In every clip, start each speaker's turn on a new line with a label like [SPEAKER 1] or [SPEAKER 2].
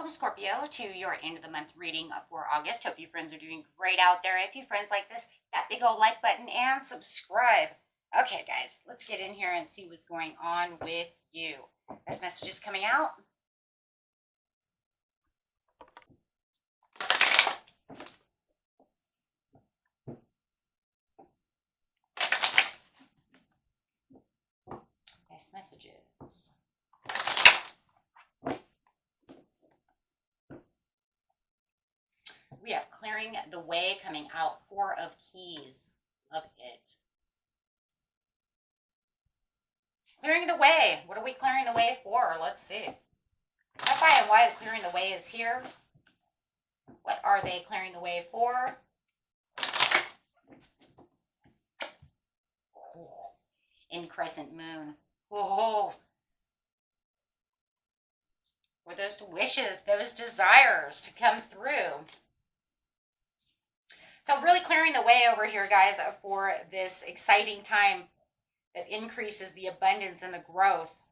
[SPEAKER 1] Welcome, Scorpio, to your end of the month reading for August. Hope you friends are doing great out there. If you friends like this, that big old like button and subscribe. Okay, guys, let's get in here and see what's going on with you. This message is coming out. Nice messages. We have clearing the way coming out. Four of Keys of it. Clearing the way. What are we clearing the way for? Let's see. Identify and why the clearing the way is here. What are they clearing the way for? Oh, in crescent moon. Oh. For those wishes, those desires to come through. So really clearing the way over here, guys, for this exciting time that increases the abundance and the growth.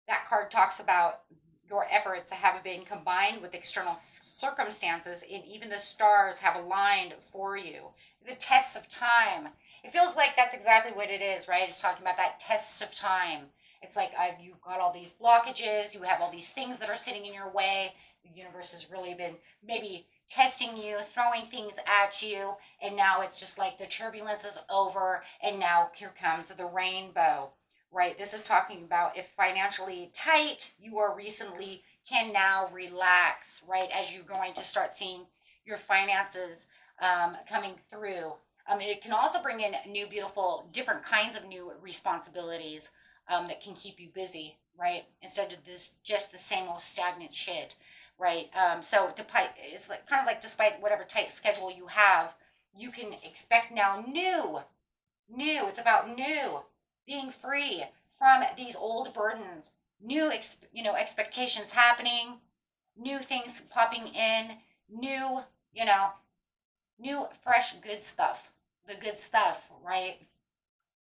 [SPEAKER 1] That card talks about your efforts have been combined with external circumstances, and even the stars have aligned for you. The tests of time. It feels like that's exactly what it is, right? It's talking about that test of time. It's like you've got all these blockages. You have all these things that are sitting in your way. The universe has really been maybe testing you, throwing things at you, and now it's just like the turbulence is over, and now here comes the rainbow, right? This is talking about if financially tight, you are recently can now relax, right? As you're going to start seeing your finances coming through. It can also bring in new, beautiful, different kinds of new responsibilities that can keep you busy, right? Instead of this, just the same old stagnant shit. Right. So it's like kind of like despite whatever tight schedule you have, you can expect now new. It's about new, being free from these old burdens, new expectations happening, new things popping in, new new fresh good stuff. The good stuff, right?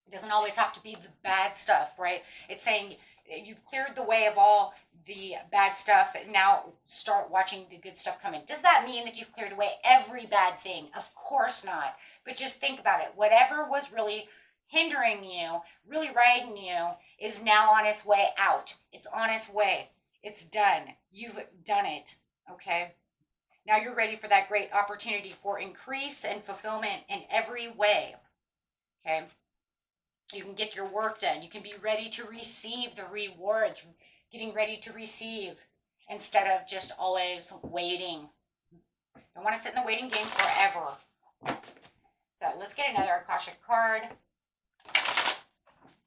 [SPEAKER 1] It doesn't always have to be the bad stuff, right? It's saying you've cleared the way of all the bad stuff. Now start watching the good stuff come in. Does that mean that you've cleared away every bad thing? Of course not. But just think about it. Whatever was really hindering you, really riding you, is now on its way out. It's on its way. It's done. You've done it. Okay? Now you're ready for that great opportunity for increase and fulfillment in every way. Okay? You can get your work done. You can be ready to receive the rewards, getting ready to receive instead of just always waiting. Don't want to sit in the waiting game forever. So let's get another Akashic card.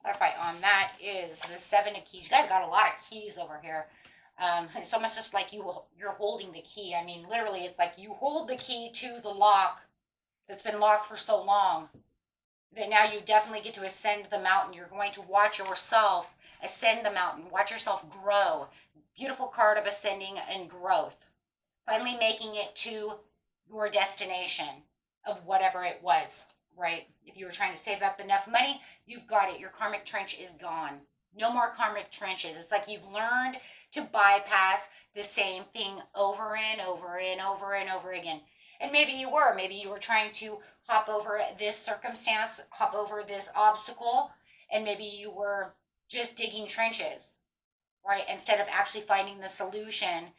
[SPEAKER 1] Clarify on that is the Seven of Keys. You guys got a lot of keys over here. It's almost just like you're holding the key. I mean, literally, it's like you hold the key to the lock that's been locked for so long. That now you definitely get to ascend the mountain. You're going to watch yourself ascend the mountain. Watch yourself grow. Beautiful card of ascending and growth. Finally making it to your destination of whatever it was, right? If you were trying to save up enough money, you've got it. Your karmic trench is gone. No more karmic trenches. It's like you've learned to bypass the same thing over and over and over and over again. And maybe you were trying to hop over this circumstance, hop over this obstacle, and maybe you were just digging trenches, right? Instead of actually finding the solution,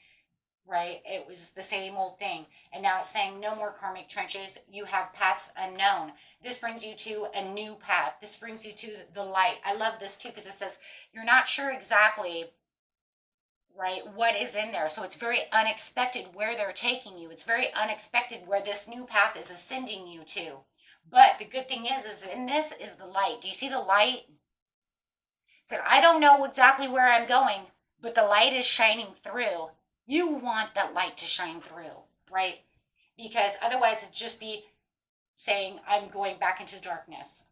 [SPEAKER 1] right? It was the same old thing. And now it's saying no more karmic trenches. You have paths unknown. This brings you to a new path. This brings you to the light. I love this too because it says you're not sure exactly, right, what is in there. So it's very unexpected where they're taking you. It's very unexpected where this new path is ascending you to. But the good thing is in this is the light. Do you see the light? So I don't know exactly where I'm going, but the light is shining through. You want that light to shine through, right? Because otherwise it'd just be saying, I'm going back into darkness.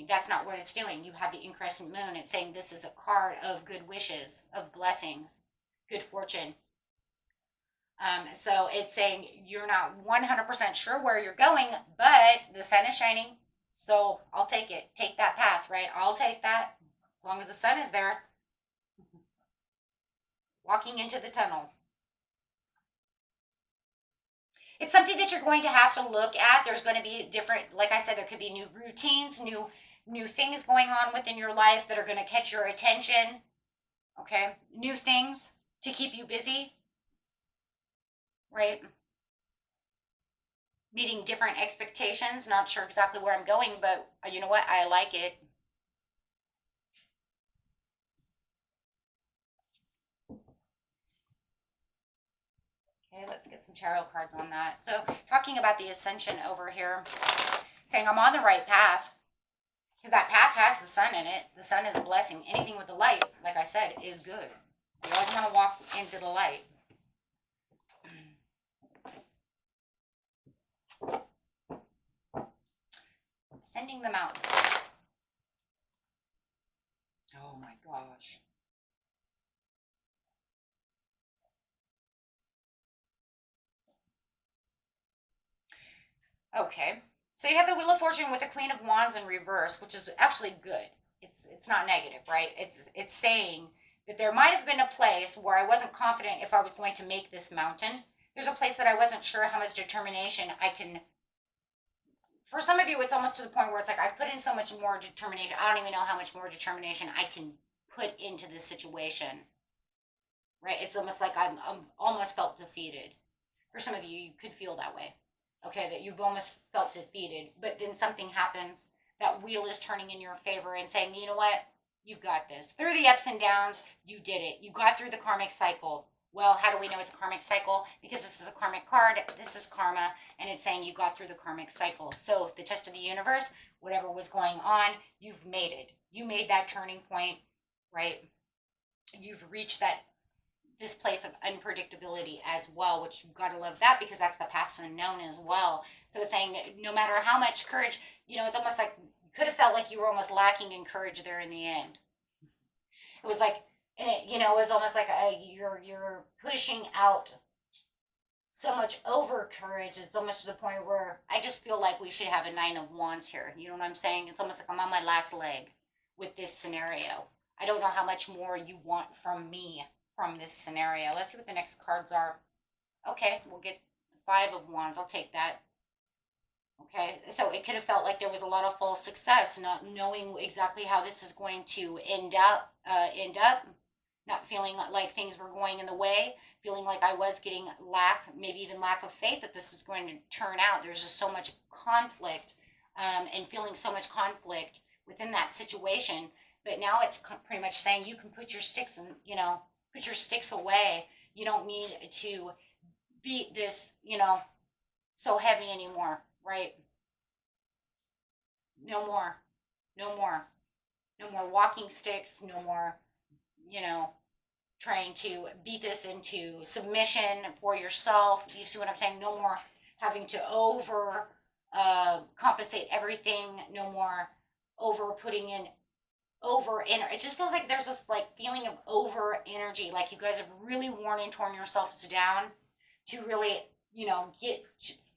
[SPEAKER 1] That's not what it's doing. You have the increscent moon. It's saying this is a card of good wishes, of blessings, good fortune. So it's saying you're not 100% sure where you're going, but the sun is shining. So I'll take it. Take that path, right? I'll take that as long as the sun is there. Walking into the tunnel. It's something that you're going to have to look at. There's going to be different, like I said, there could be new routines, new things going on within your life that are going to catch your attention. Okay? New things to keep you busy, right? Meeting different expectations. Not sure exactly where I'm going, but you know what? I like it. Okay, let's get some tarot cards on that. So, talking about the ascension over here, saying I'm on the right path. That path has the sun in it. The sun is a blessing. Anything with the light, like I said, is good. You always want to walk into the light. Sending them out. Oh my gosh. Okay. So you have the Wheel of Fortune with the Queen of Wands in reverse, which is actually good. It's not negative, right? It's saying that there might have been a place where I wasn't confident if I was going to make this mountain. There's a place that I wasn't sure how much determination I can. For some of you, it's almost to the point where it's like I've put in so much more determination. I don't even know how much more determination I can put into this situation. Right? It's almost like I'm almost felt defeated. For some of you, you could feel that way. Okay, that you've almost felt defeated, but then something happens. That wheel is turning in your favor and saying, you know what? You've got this. Through the ups and downs, you did it. You got through the karmic cycle. Well, how do we know it's a karmic cycle? Because this is a karmic card. This is karma, and it's saying you got through the karmic cycle. So the test of the universe, whatever was going on, you've made it. You made that turning point, right? You've reached this place of unpredictability as well, which you've got to love that because that's the paths unknown as well. So it's saying no matter how much courage, it's almost like you could have felt like you were almost lacking in courage there in the end. It was like, it was almost like you're pushing out so much over courage. It's almost to the point where I just feel like we should have a Nine of Wands here. You know what I'm saying? It's almost like I'm on my last leg with this scenario. I don't know how much more you want from me from this scenario. Let's see what the next cards are. Okay, we'll get Five of Wands. I'll take that. Okay, so it could have felt like there was a lot of false success, not knowing exactly how this is going to end up, not feeling like things were going in the way, feeling like I was getting maybe even lack of faith that this was going to turn out. There's just so much conflict, and feeling so much conflict within that situation. But now it's pretty much saying you can put your sticks and put your sticks away. You don't need to beat this, so heavy anymore, right? No more, no more, no more walking sticks, no more, you know, trying to beat this into submission for yourself. You see what I'm saying? No more having to compensate everything. No more over putting in over energy. It just feels like there's this like feeling of over energy, like you guys have really worn and torn yourselves down to really, get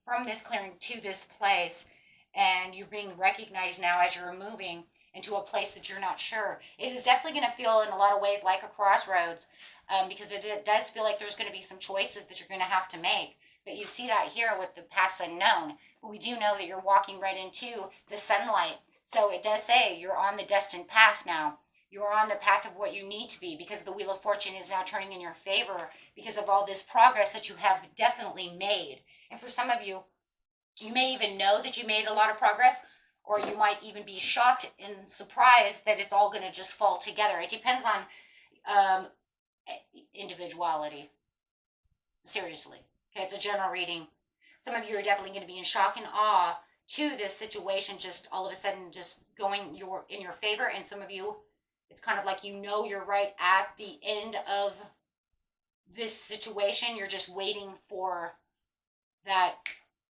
[SPEAKER 1] from this clearing to this place, and you're being recognized now as you're moving into a place that you're not sure. It is definitely going to feel in a lot of ways like a crossroads, because it does feel like there's going to be some choices that you're going to have to make. But you see that here with the paths unknown. But we do know that you're walking right into the sunlight. So it does say you're on the destined path now. You're on the path of what you need to be, because the Wheel of Fortune is now turning in your favor because of all this progress that you have definitely made. And for some of you, you may even know that you made a lot of progress, or you might even be shocked and surprised that it's all going to just fall together. It depends on individuality. Seriously. Okay, it's a general reading. Some of you are definitely going to be in shock and awe to this situation just all of a sudden just going in your favor, and some of you it's kind of like you're right at the end of this situation. You're just waiting for that,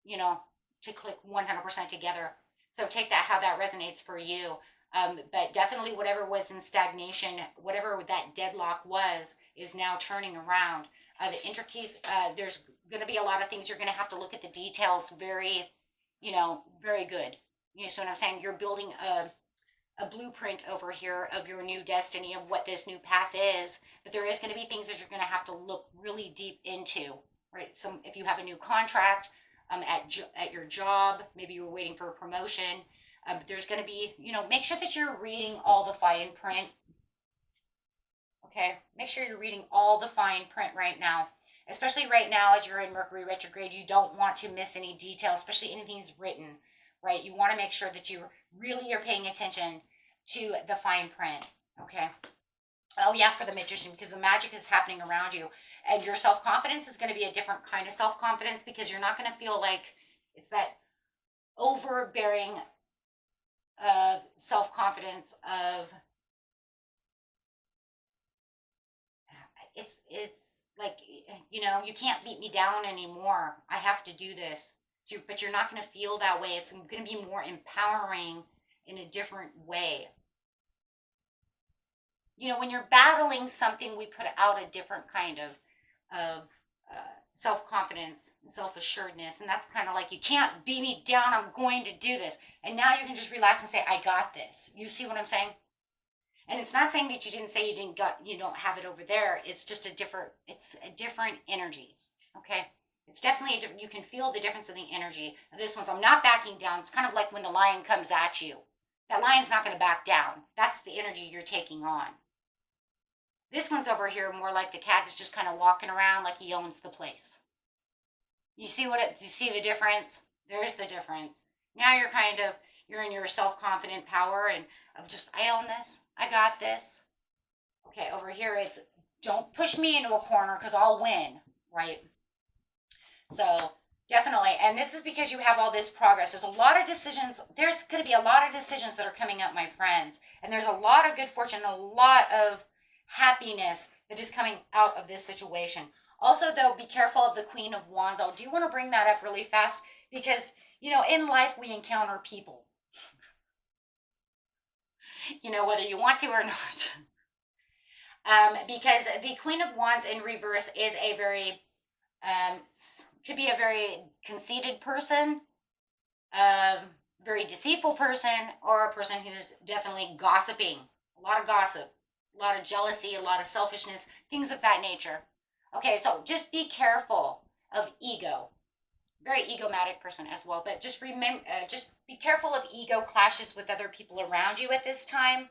[SPEAKER 1] to click 100% together. So take that how that resonates for you. But definitely whatever was in stagnation, whatever that deadlock was, is now turning around. The intricacies, there's going to be a lot of things you're going to have to look at the details very, very good. You know what I'm saying? You're building a blueprint over here of your new destiny, of what this new path is. But there is going to be things that you're going to have to look really deep into, right? So if you have a new contract at your job, maybe you're waiting for a promotion. But there's going to be, make sure that you're reading all the fine print. Okay, make sure you're reading all the fine print right now. Especially right now, as you're in Mercury retrograde, you don't want to miss any detail, especially anything's written, right? You want to make sure that you really are paying attention to the fine print, okay? Oh, yeah, for the magician, because the magic is happening around you. And your self confidence is going to be a different kind of self confidence because you're not going to feel like it's that overbearing self confidence of it's like, you can't beat me down anymore. I have to do this. So, but you're not going to feel that way. It's going to be more empowering in a different way. When you're battling something, we put out a different kind of self confidence and self assuredness, and that's kind of like, you can't beat me down. I'm going to do this, and now you can just relax and say, I got this. You see what I'm saying? And it's not saying that you didn't say you don't have it over there. It's just it's a different energy. Okay. It's definitely you can feel the difference in the energy. And this one's, I'm not backing down. It's kind of like when the lion comes at you. That lion's not going to back down. That's the energy you're taking on. This one's over here more like the cat is just kind of walking around like he owns the place. You see you see the difference? There's the difference. Now you're in your self-confident power and of just, I own this. I got this. Okay, over here it's, don't push me into a corner because I'll win, right? So definitely, and this is because you have all this progress. There's a lot of decisions. There's going to be a lot of decisions that are coming up, my friends. And there's a lot of good fortune, a lot of happiness that is coming out of this situation. Also, though, be careful of the Queen of Wands. I do want to bring that up really fast because, in life we encounter people. Whether you want to or not. Because the Queen of Wands in reverse is a very, could be a very conceited person, very deceitful person, or a person who's definitely gossiping. A lot of gossip, a lot of jealousy, a lot of selfishness, things of that nature. Okay, so just be careful of ego. Very egomatic person as well, but just be careful of ego clashes with other people around you at this time.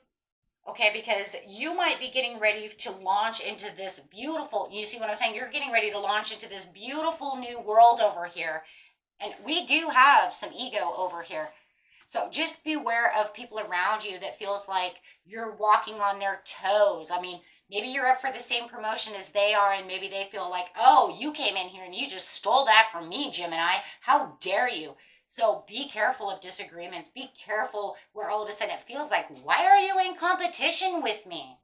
[SPEAKER 1] Okay, because you might be getting ready to launch into this beautiful, you see what I'm saying? You're getting ready to launch into this beautiful new world over here. And we do have some ego over here. So just beware of people around you that feels like you're walking on their toes. I mean, maybe you're up for the same promotion as they are, and maybe they feel like, oh, you came in here and you just stole that from me, Gemini. How dare you? So be careful of disagreements. Be careful where all of a sudden it feels like, why are you in competition with me?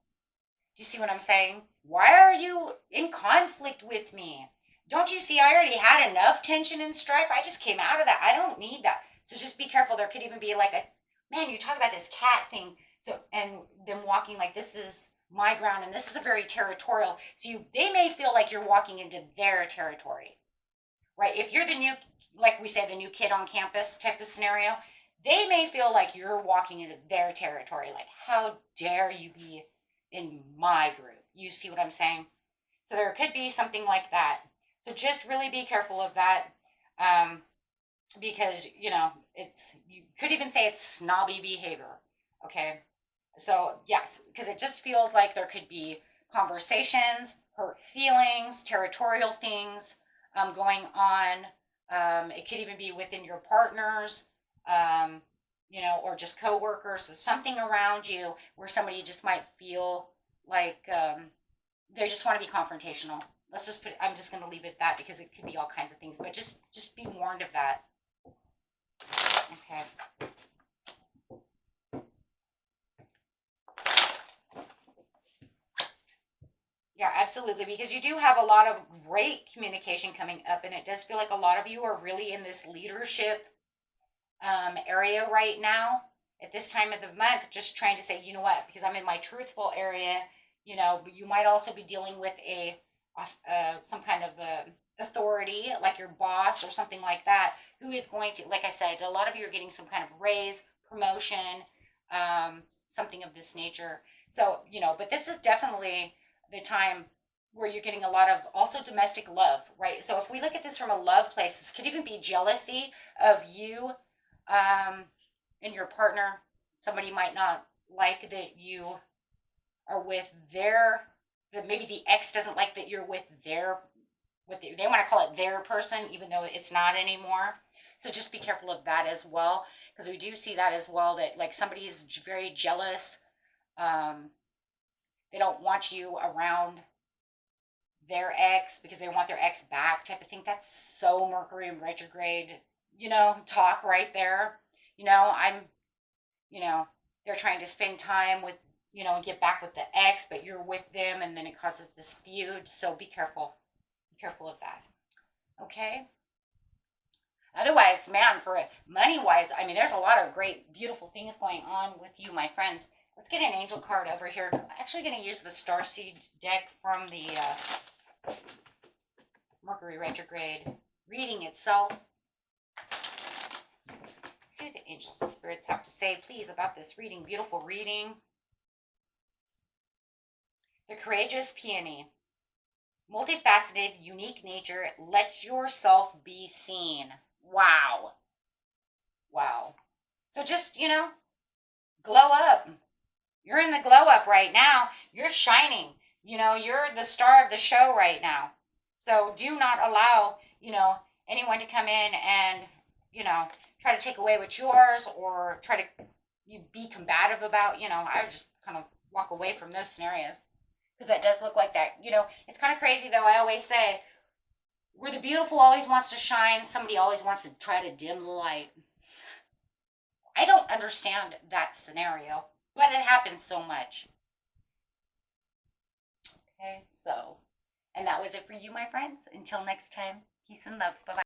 [SPEAKER 1] Do you see what I'm saying? Why are you in conflict with me? Don't you see I already had enough tension and strife? I just came out of that. I don't need that. So just be careful. There could even be like man, you talk about this cat thing. So, and them walking like, this is my ground and this is a very territorial. So they may feel like you're walking into their territory, right? If you're the new, like we say, the new kid on campus type of scenario, they may feel like you're walking into their territory. Like, how dare you be in my group? You see what I'm saying? So there could be something like that. So just really be careful of that. Because, you could even say it's snobby behavior. Okay. So yes, because it just feels like there could be conversations, hurt feelings, territorial things going on. It could even be within your partners, or just coworkers, so something around you where somebody just might feel like they just want to be confrontational. I'm just going to leave it at that because it could be all kinds of things, but just be warned of that. Okay. Yeah, absolutely. Because you do have a lot of great communication coming up, and it does feel like a lot of you are really in this leadership area right now at this time of the month, just trying to say, you know what, because I'm in my truthful area, you might also be dealing with some kind of authority, like your boss or something like that, who is going to, like I said, a lot of you are getting some kind of raise, promotion, something of this nature. So, but this is definitely the time where you're getting a lot of also domestic love, right? So if we look at this from a love place, this could even be jealousy of you and your partner. Somebody might not like that you are with that maybe the ex doesn't like that you're with they want to call it their person, even though it's not anymore. So just be careful of that as well, because we do see that as well, that like somebody is very jealous. Um, they don't want you around their ex because they want their ex back, type of thing. That's so Mercury in retrograde, talk right there. I'm, you know, they're trying to spend time with, and get back with the ex, but you're with them, and then it causes this feud. So be careful. Be careful of that. Okay. Otherwise, man, for money wise, I mean, there's a lot of great, beautiful things going on with you, my friends. Let's get an angel card over here. I'm actually going to use the Starseed deck from the Mercury retrograde reading itself. See what the angels and spirits have to say, please, about this reading. Beautiful reading. The courageous peony. Multifaceted, unique nature. Let yourself be seen. Wow. Wow. So just, glow up. You're in the glow up right now. You're shining. You're the star of the show right now. So do not allow, anyone to come in and, try to take away what's yours, or try to be combative about, I would just kind of walk away from those scenarios, because that does look like that. It's kind of crazy though. I always say, where the beautiful always wants to shine, somebody always wants to try to dim the light. I don't understand that scenario, but it happens so much. Okay, so, and that was it for you, my friends. Until next time, peace and love. Bye-bye.